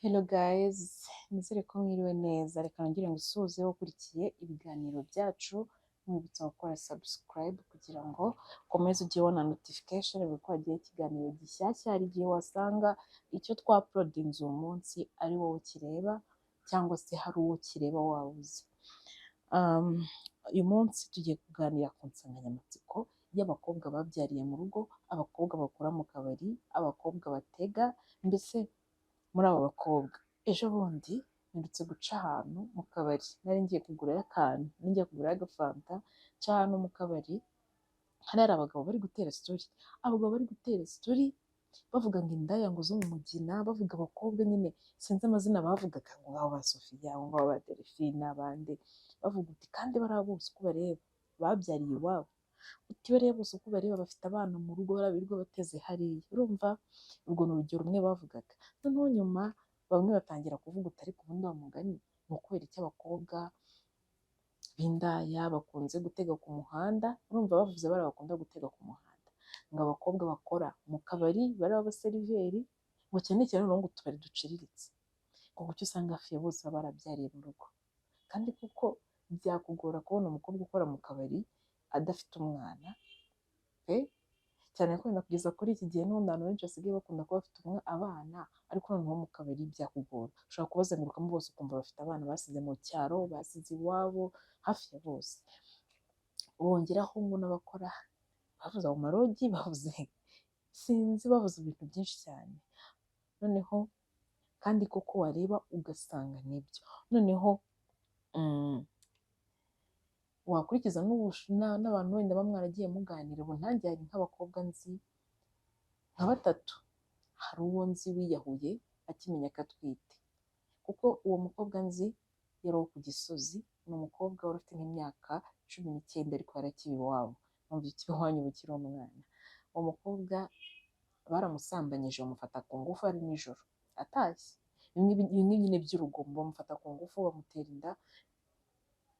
Hello guys, nizere ko mwiriwe neza. Reka nongere ngusuhuze ukurikiye ibiganiro byacu, mwibutsa gukora subscribe kugira ngo ukomeze ujye ubona notification buri ko hagiye ikiganiro gishyashya. Hari igihe wasanga icyo twaplodinze uwo munsi ari wowe kireba cyangwa se hari uwo kireba wabuze. Uyu munsi tugiye kuganira ku nsanganyamatsiko y'abakobwa babyariye mu rugo, abakobwa bakora mu kabari, abakobwa batega. Mbese muri abo bakobwa, ejo bundi mperutse guca ahantu mu kabari, nari ngiye kugurayo akantu, nari ngiye kugurayo agafanta, nca ahantu mu kabari, hari abagabo bari gutera story, abagabo bari gutera story bavuga ngo indaya ngo zo mu mugina, bavuga abakobwa nyine sinzi amazina bavugaga, ngo ngabo ba Sofiya, ngo ngabo ba Delphine n'abandi, bavuga uti kandi bariya bose uko bareba babyariye iwabo, uti bariya bose uko bareba bafite abana mu rugo birirwa bateze hariya. Urumva urwo ni urugero rumwe bavugaga. Noneho nyuma bamwe batangira kuvuga uti ariko ubundi wa mugani ni ukubera iki abakobwa b'indaya bakunze gutega ku muhanda. Urumva bavuze bari bakunda gutega ku muhanda, ngo abakobwa bakora mu kabari bari abaseriveri, ngo cyane cyane ngo utubari duciriritse, ngo kuki usanga hafi ya bose baba barabyariye mu rugo. Kandi kuko byakugora kubona umukobwa ukora mu kabari adafite umwana pe, cyane ko kugeza kuri iki gihe n'ubundi abantu benshi basigaye bakunda kuba bafite abana, ariko noneho mu kabari byakugora. Ushobora kubazengurukamo bose ukumva bafite abana basize mu cyaro, basize iwabo, hafi ya bose. Bongeraho ngo n'abakora, bavuze mu marogi, bavuze sinzi, bavuze ibintu byinshi cyane. Noneho kandi koko wareba ugasanga nibyo. Noneho wakurikiza n'abantu wenda bamwe mwaragiye muganira. Ubu ntangiye hari nk'abakobwa nzi nka batatu, hari uwo nzi wiyahuye akimenya ko atwite, kuko uwo mukobwa nzi yari uwo ku Gisozi, ni umukobwa wari ufite nk'imyaka 19 ariko yarakiba iwabo. Numva ikiba iwanyu bukiri umwana. Uwo mukobwa baramusambanyije, bamufata ku ngufu ari nijoro atashye, bimwe nyine by'urugomo, bamufata ku ngufu bamutera inda.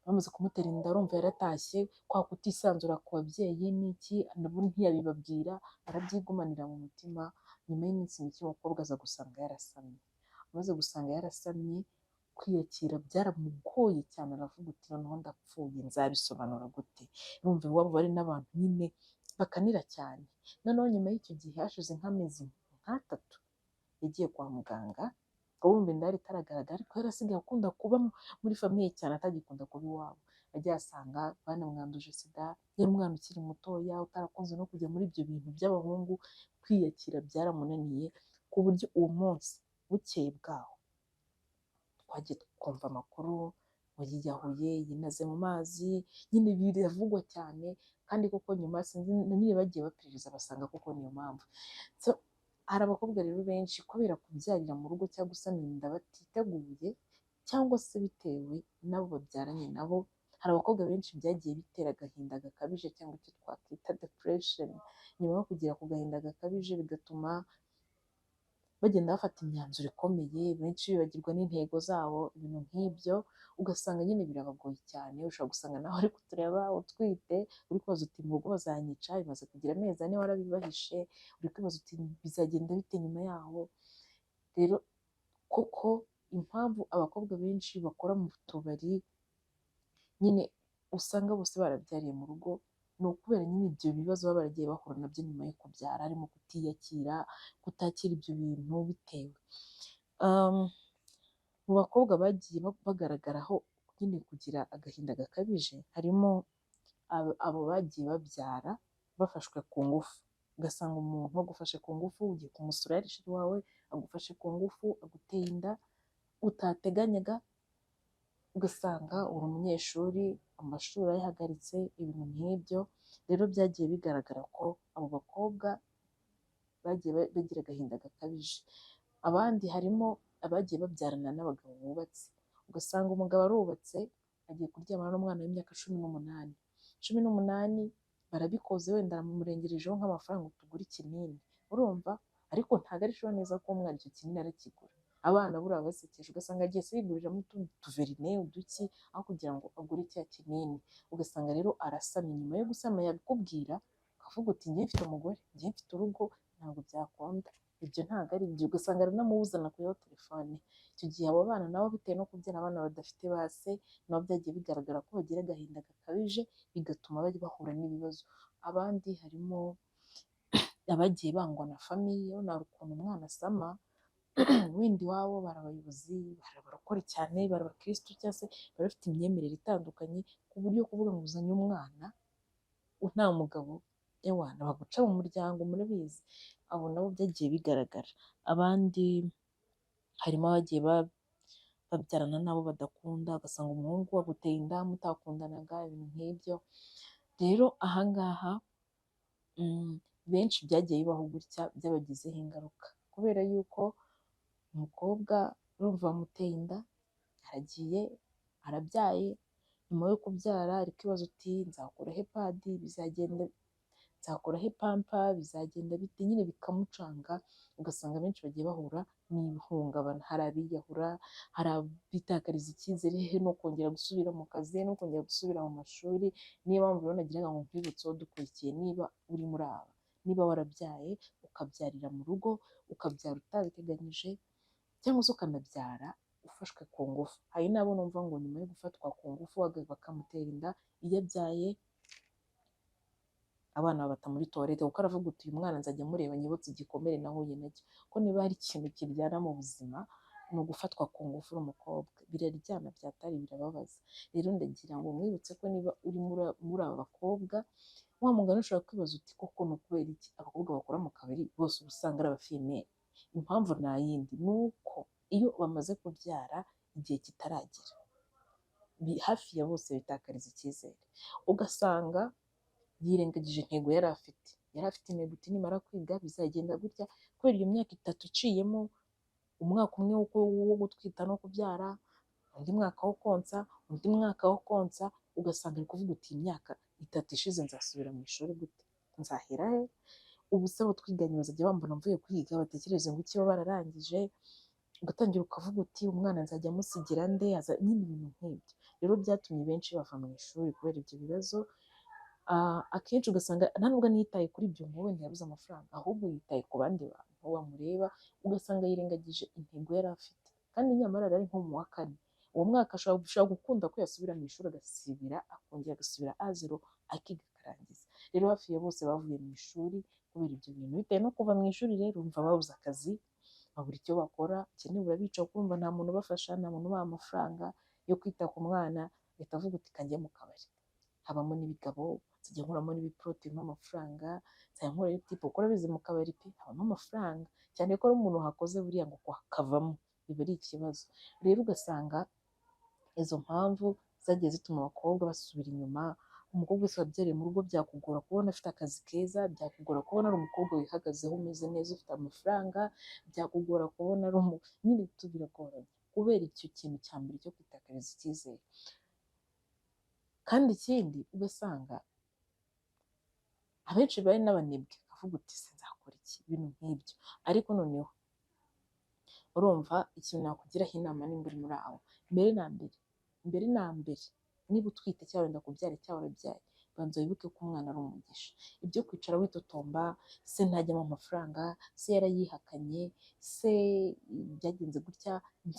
Bamaze kumutera inda urumva yaratashye, kwa kutisanzura ku babyeyi n'iki, nabo ntiyabibabwira, arabyigumanira mu mutima. Nyuma y'iminsi mike umukobwa aza gusanga yarasamye. Amaze gusanga yarasamye, kwiyakira byaramugoye cyane, aravuga uti noneho ndapfuye, nzabisobanura gute? Urumva iwabo bari n'abantu nyine bakanira cyane. Noneho nyuma y'icyo gihe hashize nk'amezi nk'atatu yagiye kwa muganga. Urumva inda yari itaragaragara, ariko yarasigaye akunda kuba muri famiye cyane, atagikunda kuba iwabo. Agiye asanga banamwanduje sida, yari umwana ukiri mutoya utarakunze no kujya muri ibyo bintu by'abahungu. Kwiyakira byaramunaniye ku buryo uwo munsi bukeye bwaho twagiye twumva amakuru ngo yiyahuye, yinaze mu mazi, nyine biravugwa cyane. Kandi koko nyuma sinzi nyine bagiye baperereza basanga koko niyo mpamvu. Hari abakobwa rero benshi kubera kubyarira mu rugo cyangwa gusamira inda batiteguye, cyangwa se bitewe n'abo babyaranye nabo. Hari abakobwa benshi byagiye bitera agahinda gakabije cyangwa icyo twakwita depression. Nyuma yo kugera ku gahinda gakabije bigatuma bagenda bafata imyanzuro ikomeye, benshi bibagirwa n'intego zabo, ibintu nk'ibyo. Ugasanga nyine birabagoye cyane. Ushobora gusanga nawe uri kutureba utwite, uri kwibaza uti mu rugo bazanyica, bimaze kugira amezi 4 warabibahishe, uri kwibaza uti bizagenda bite nyuma yaho. Rero koko impamvu abakobwa benshi bakora mu tubari nyine usanga bose barabyariye mu rugo, ni ukubera nyine ibyo bibazo baba baragiye bahura nabyo nyuma yo kubyara, harimo kutiyakira, kutakira ibyo bintu bitewe. Mu bakobwa bagiye bagaragaraho nyine kugira agahinda gakabije, harimo abo bagiye babyara bafashwe ku ngufu. Ugasanga umuntu agufashe ku ngufu, ugiye kumusura yarishiri wawe, agufashe ku ngufu, aguteye inda utateganyaga. Ugasanga uri umunyeshuri, amashuri ayahagaritse, ibintu nk'ibyo. Rero byagiye bigaragara ko abo bakobwa bagiye bagira agahinda gakabije. Abandi harimo abagiye babyarana n'abagabo bubatse. Ugasanga umugabo arubatse, agiye kuryamana n'umwana w'imyaka 18 barabikoze, wenda murengerejeho nk'amafaranga tugura ikinini. Urumva ariko ntabwo ari sho neza ko umwana icyo kinini arakigura. Abana buriya basekeje, ugasanga agiye yiguriramo utundi tuverine uduki aho kugira ngo agure cya kinini. Ugasanga rero arasamye. Nyuma yo gusama yabikubwira ukavuga uti njye mfite umugore, njye mfite urugo, ntabwo byakunda. ibyo ntabwo ari byo, ugasanga aranamubuza anakuyeho telefone. Icyo gihe abo bana nabo bitewe no kubyara abana badafite base, nabo byagiye bigaragara ko bagira agahinda gakabije, bigatuma bahura n'ibibazo. Abandi harimo abagiye bangwa na famiye, hari ukuntu umwana asama wenda iwabo bari abayobozi, bari abarokore cyane, bari abakirisitu cyangwa se bari bafite imyemerere itandukanye, ku buryo kuvuga ngo uzanye umwana nta mugabo ewana baguca mu muryango, murabizi. Abo nabo byagiye bigaragara. Abandi harimo abagiye babyarana n'abo badakunda, ugasanga umuhungu aguteye inda mutakundanaga, ibintu nk'ibyo. Rero ahangaha benshi byagiye bibaho gutya, byabagizeho ingaruka kubera yuko umukobwa urumva bamuteye inda, aragiye arabyaye, nyuma yo kubyara ari kwibaza uti nzakuraho padi bizagenda, nzakuraho pampa bizagenda bite, nyine bikamucanga. Ugasanga benshi bagiye bahura n'ihungabana, hari abiyahura, hari abitakariza icyizere no kongera gusubira mu kazi, no kongera gusubira mu mashuri. Niyo mpamvu rero nagiraga ngo nkwibutseho dukurikiye, niba uri muri aba, niba warabyaye ukabyarira mu rugo, ukabyara utabiteganyije, cyangwa se ukanabyara ufashwe ku ngufu. Hari n'abo numva ngo nyuma yo gufatwa ku ngufu bakamutera inda, iyo abyaye abana babata muri tuwarete, kuko aravuga uti uyu mwana nzajya mureba nyibutse igikomere nahuye nacyo. Ko niba hari ikintu kiryana mu buzima ni ugufatwa ku ngufu uri umukobwa, biraryana byatari, birababaza. Rero ndagira ngo mwibutse ko niba uri muri aba bakobwa, wa mugani ushobora kwibaza uti koko ni ukubera iki abakobwa bakora mu kabari bose uba usanga ari abafiyemeri? Impamvu nta yindi, ni uko iyo bamaze kubyara igihe kitaragera, hafi ya bose bitakariza icyizere, ugasanga yirengagije intego yari afite. Yari afite intego uti nimara kwiga bizagenda gutya, kubera iyo myaka 3 iciyemo, umwaka umwe wo gutwita no kubyara, undi mwaka wo konsa, undi mwaka wo konsa, ugasanga ari kuvuga uti imyaka 3 ishize nzasubira mu ishuri gute, nzahera he? Ubu se abo twiganye bazajya bambona mvuye kwiga batekereze ngo iki baba bararangije, ugatangira ukavuga uti umwana nzajya amusigira nde, nyine ibintu nk'ibyo. Rero byatumye benshi bava mu ishuri kubera ibyo bibazo. Akenshi ugasanga nta nubwo nitaye kuri ibyo ngo wenda yabuze amafaranga, ahubwo yitaye ku bandi bantu bamureba, ugasanga yirengagije intego yari afite. Kandi nyamara ari nko mu wa 4, uwo mwaka ashobora gukunda ko yasubira mu ishuri agasibira, akongera agasubira A0 akiga akarangiza. Rero hafi ya bose bavuye mu ishuri kubera ibyo bintu, bitewe no kuva mu ishuri. Rero umva babuze akazi, babura icyo bakora, ikindi burabica kumva nta muntu ubafasha, nta muntu ubaha amafaranga yo kwita ku mwana, leta avuga uti kajya mu kabari, habamo n'ibigabo, nzajya nkuramo n'ibiporoteyine amafaranga, nzajya nkora ibitipo, kuko urabizi mu kabari pe habamo amafaranga, cyane ko ari umuntu wakoze buriya ngo hakavamo, biba ari ikibazo. Rero ugasanga izo mpamvu zagiye zituma abakobwa basubira inyuma. Umukobwa wese wabyariye mu rugo byakugora kubona afite akazi keza, byakugora kubona ari umukobwa wihagazeho umeze neza ufite amafaranga, byakugora kubona ari nyine biragoranye kubera icyo kintu cya mbere cyo kwitakariza icyizere. Kandi ikindi ugasanga abenshi bari n'abanebwe, akavuga uti sinzakora iki, ibintu nk'ibyo. Ariko noneho urumva ikintu nakugiraho inama nimba uri muri aho, mbere na mbere niba utwite cyangwa wenda kubyara cyangwa urabyaye, banza wibuke ko umwana ari umugisha. Ibyo kwicara witotomba, se ntajyamo amafaranga, se yarayihakanye, se byagenze gutya,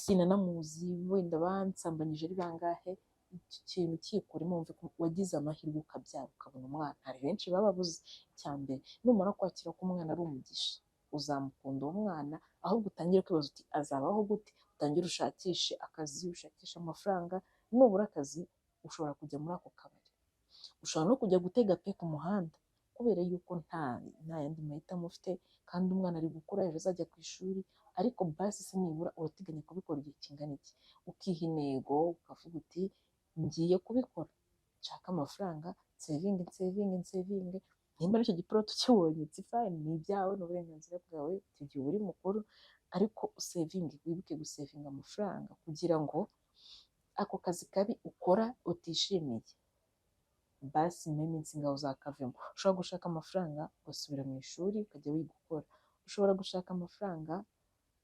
sinanamuzi, wenda bansambanyije ari bangahe, icyo kintu kikuremo, wumve ko wagize amahirwe ukabyara ukabona umwana. Hari benshi bababuze. Icyambere numara kwakira ko umwana ari umugisha, uzamukunda uwo mwana, ahubwo utangire kwibaza uti azabaho gute, utangire ushakishe akazi, ushakishe amafaranga. Nubura akazi ushobora kujya muri ako kabari, ushobora no kujya gutega pe ku muhanda, kubera yuko nta yandi mahitamo ufite, kandi umwana ari gukura, ejo azajya ku ishuri. Ariko basi se nibura urateganya kubikora igihe kingana iki, ukiha intego, ukavuga uti ngiye kubikora, nshaka amafaranga, nsevinge. Nimba n'icyo giporoto ukibonye it's fine, ni ibyawe, ni uburenganzira bwawe, icyo gihe uri mukuru. Ariko usevinge, wibuke gusevinga amafaranga kugira ngo ako kazi kabi ukora utishimiye, basi nyuma y'iminsi ngaho uzakavemo. Ushobora gushaka amafaranga ugasubira mu ishuri ukajya wiga ukora. Ushobora gushaka amafaranga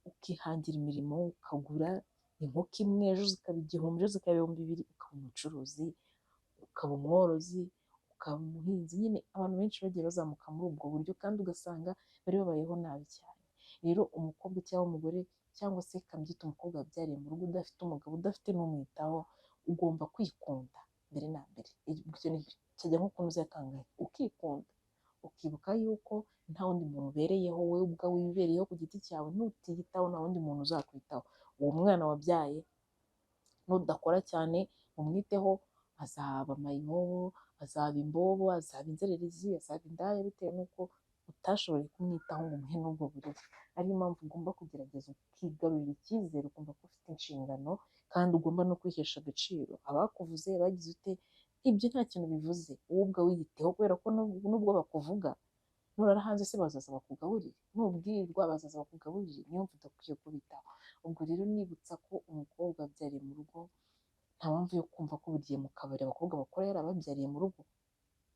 ukihangira imirimo, ukagura inkoko imwe, ejo zikaba 1000, ejo zikaba 2000, ukaba umucuruzi, ukaba umworozi, ukaba umuhinzi. Nyine abantu benshi bagiye bazamuka muri ubwo buryo, kandi ugasanga bari babayeho nabi cyane. rero umukobwa cyangwa umugore cyangwa se kabyita umukobwa wabyariye mu rugo udafite umugabo udafite n'umwitaho, ugomba kwikunda mbere na mbere. Ibyo kijya nko kunoza yatangaye, ukikunda ukibuka yuko nta wundi muntu ubereyeho, wowe ubwawe wibereyeho ku giti cyawe, nutiyitaho nta wundi muntu uzakwitaho. Uwo mwana wabyaye nudakora cyane umwiteho, azaba mayibobo, azaba imbobo, azaba inzererezi, azaba indaya, bitewe n'uko utashoboye kumwitaho ngo umuhe n'ubwo burere. Ariyo mpamvu ugomba kugerageza ukigarurira icyizere, ukumva ko ufite inshingano kandi ugomba no kwihesha agaciro. Abakuvuze bagize ute, ibyo nta kintu bivuze, wowe ubwawe wiyiteho, kubera ko nubwo bakuvuga nurara hanze se bazaza bakugaburire, nubwirwa bazaza bakugaburire, niyo mpamvu udakwiye kubitaho. Ubwo rero nibutsa ko umukobwa wabyariye mu rugo nta mpamvu yo kumva ko buri gihe mu kabari abakobwa bakora yari ababyariye mu rugo.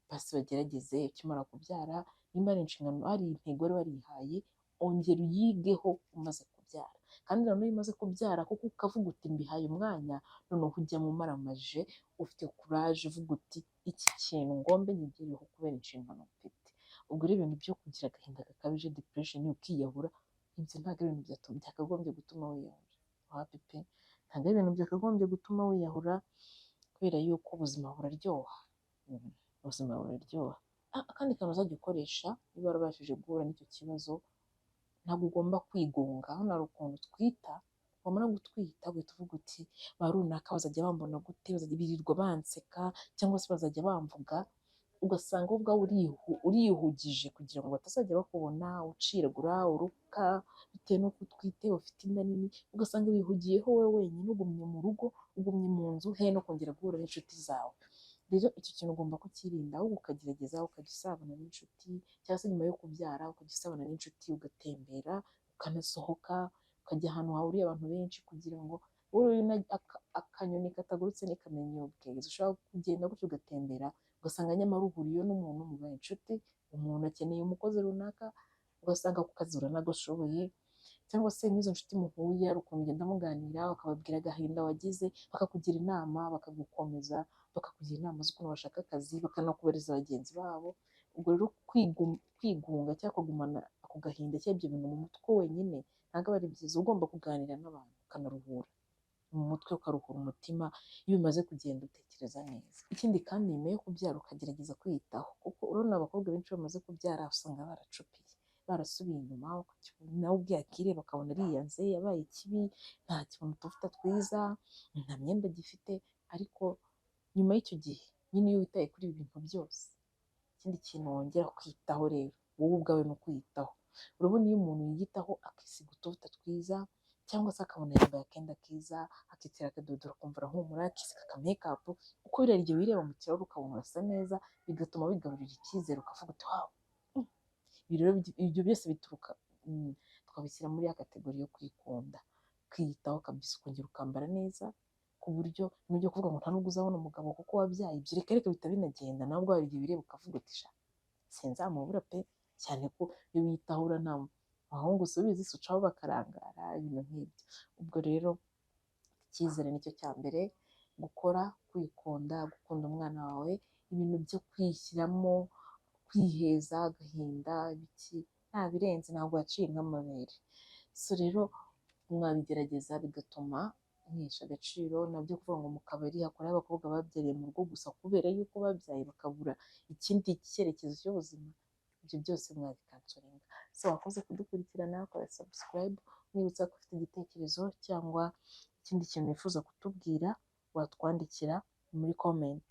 Basi bagerageze ukimara kubyara, nimba ari inshingano hari intego wari warihaye, ongera uyigeho umaze kubyara. Kandi noneho iyo umaze kubyara kuko ukavuga uti mbihaye umwanya, noneho ujya mu maramaje ufite kuraje, uvuga uti iki kintu ngombe nkigereho kubera inshingano mfite. Ubwo rero ibintu byo kugira agahinda gakabije, depression, ukiyahura, ibyo ntabwo ari ibintu byakagombye gutuma wiyahura. Wapi pe, ntabwo ari ibintu byakagombye gutuma wiyahura, kubera yuko ubuzima buraryoha. Ubuzima buraryoha. Akandi kantu uzajya ukoresha niba warabashije guhura n'icyo kibazo, ntabwo ugomba kwigunga. Hano hari ukuntu twita, wamara gutwita ugahita uvuga uti ba runaka bazajya bambona gute, bazajya birirwa banseka cyangwa se bazajya bamvuga, ugasanga wowe ubwawe urihugije kugira ngo batazajya bakubona uciragura, uruka, bitewe n'uko utwite ufite inda nini, ugasanga wihugiyeho wowe wenyine, ugumye mu rugo, ugumye mu nzu, he no kongera guhura n'inshuti zawe. Rero icyo kintu ugomba kukirinda, ahubwo ukagerageza ukajya usabana n'inshuti, cyangwa se nyuma yo kubyara ukajya usabana n'inshuti, ugatembera, ukanasohoka, ukajya ahantu hahuriye abantu benshi, kugira ngo akanyoni katagurutse ntikamenya iyo bweze. Ushobora kugenda gutyo ugatembera, ugasanga nyamara uhuriye n'umuntu mubaye inshuti, umuntu akeneye umukozi runaka, ugasanga ku kazi uranagashoboye, cyangwa se n'izo nshuti muhuye hari ukuntu mugenda muganira, bakababwira agahinda wagize, bakakugira inama, bakagukomeza, bakakugira inama z'ukuntu bashaka akazi, bakanakubaririza bagenzi babo. Ubwo rero kwigunga cyangwa kugumana ako gahinda cyangwa ibyo bintu mu mutwe wenyine ntabwo aba ari byiza. Ugomba kuganira n'abantu ukanaruhura mu mutwe, ukaruhura umutima iyo bimaze kugenda utekereza neza. Ikindi kandi nyuma yo kubyara ukagerageza kwiyitaho, kuko urabona abakobwa benshi bamaze kubyara usanga baracupiye, barasubiye inyuma, nawe ubwe yakireba akabona ariyanze, yabaye kibi, nta kintu tuvuta twiza, nta myenda gifite. Ariko nyuma y'icyo gihe nyine iyo witaye kuri ibi bintu byose, ikindi kintu wongera kwitaho rero wowe ubwawe ni ukwiyitaho. Urabona iyo umuntu yiyitaho akisiga utuvuta twiza, cyangwa se akabona yambaye akenda keza, akitera akadodoro akumva arahumura, akisiga akamekapu, uko birarya igihe wireba mu kirahuri ukabona urasa neza, bigatuma wigarurira icyizere, ukavuga uti wawu. Ibyo byose bituruka, twabishyira muri ya kategori yo kwikunda, kwiyitaho kabisa, ukongera ukambara neza, ku buryo n'ibyo kuvuga ngo nta nubwo uzabona umugabo kuko wabyaye, ibyo reka bihita binagenda. Nawe ubwawe igihe wireba ukavuga uti sha sinzamubura pe, cyane ko iyo wiyitaho nta abahungu usubiza isucaho bakarangara, ibintu nk'ibyo. Ubwo rero icyizere nicyo cya mbere, gukora, kwikunda, gukunda umwana wawe, ibintu byo kwishyiramo, kwiheza, agahinda, ibiki nta birenze, ntabwo waciye nk'amabere. So rero mwabigerageza bigatuma mwihesha agaciro. Nabyo kuvuga ngo mu kabari hakorayo abakobwa babyariye mu rugo gusa kubera yuko babyaye bakabura ikindi cyerekezo cy'ubuzima, ibyo byose mwabikansoringa. So wakoze kudukurikirana, kora subscribe, mwibutsa ko ufite igitekerezo cyangwa ikindi kintu wifuza kutubwira, watwandikira muri comment.